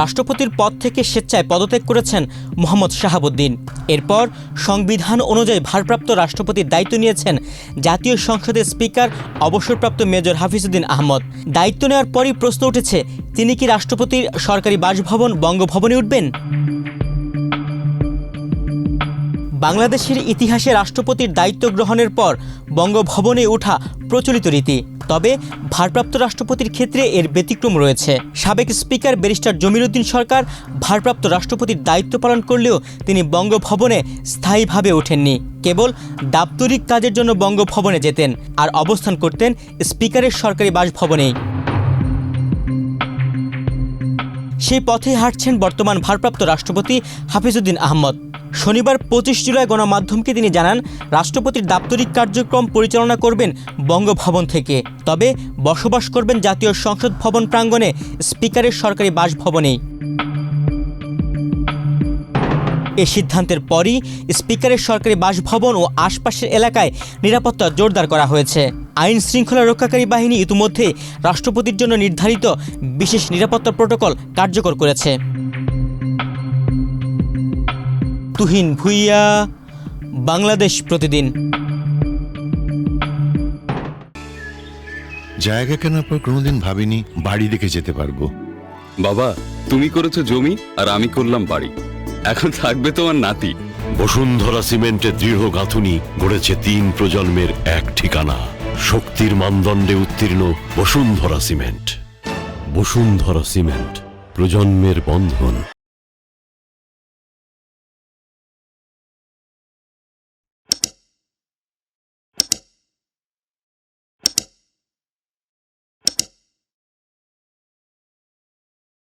রাষ্ট্রপতির পদ থেকে স্বেচ্ছায় পদত্যাগ করেছেন মোহাম্মদ শাহাবুদ্দিন। এরপর সংবিধান অনুযায়ী ভারপ্রাপ্ত রাষ্ট্রপতির দায়িত্ব নিয়েছেন জাতীয় সংসদের স্পিকার অবসরপ্রাপ্ত মেজর হাফিজউদ্দিন আহমদ। দায়িত্ব নেওয়ার পরই প্রশ্ন উঠেছে, তিনি কি রাষ্ট্রপতির সরকারি বাসভবন বঙ্গভবনে উঠবেন? বাংলাদেশের ইতিহাসে রাষ্ট্রপতির দায়িত্ব গ্রহণের পর বঙ্গভবনে ওঠা প্রচলিত রীতি। তবে ভারপ্রাপ্ত রাষ্ট্রপতির ক্ষেত্রে এর ব্যতিক্রম রয়েছে। সাবেক স্পিকার ব্যারিস্টার জমির উদ্দিন সরকার ভারপ্রাপ্ত রাষ্ট্রপতির দায়িত্ব পালন করলেও তিনি বঙ্গভবনে স্থায়ীভাবে ওঠেননি। কেবল দাপ্তরিক কাজের জন্য বঙ্গভবনে যেতেন আর অবস্থান করতেন স্পিকারের সরকারি বাসভবনেই। সেই পথেই হাঁটছেন বর্তমান ভারপ্রাপ্ত রাষ্ট্রপতি হাফিজউদ্দিন আহমদ। শনিবার 25 জুলাই গণমাধ্যমকে তিনি জানান, রাষ্ট্রপতির দাপ্তরিক কার্যক্রম পরিচালনা করবেন বঙ্গভবন থেকে, তবে বসবাস করবেন জাতীয় সংসদ ভবন প্রাঙ্গণে স্পিকারের সরকারি বাসভবনেই। এ সিদ্ধান্তের পরই স্পিকারের সরকারি বাসভবন ও আশপাশের এলাকায় নিরাপত্তা জোরদার করা হয়েছে। আইন শৃঙ্খলা রক্ষাকারী বাহিনী ইতিমধ্যে রাষ্ট্রপতির জন্য নির্ধারিত বিশেষ নিরাপত্তা প্রোটোকল কার্যকর করেছে। তুহিন ভুইয়া, বাংলাদেশ প্রতিদিন। জায়গা কেনার পর কোনোদিন ভাবিনি বাড়ি দেখে যেতে পারবো। বাবা, তুমি করেছো জমি আর আমি করলাম বাড়ি। এখন থাকবে তোমার নাতি। বসুন্ধরা সিমেন্টের দৃঢ় গাঁথুনি গড়েছে 3 প্রজন্মের এক ঠিকানা। শক্তির মানদণ্ডে উত্তীর্ণ বসুন্ধরা সিমেন্ট। বসুন্ধরা সিমেন্ট, প্রজন্মের বন্ধন।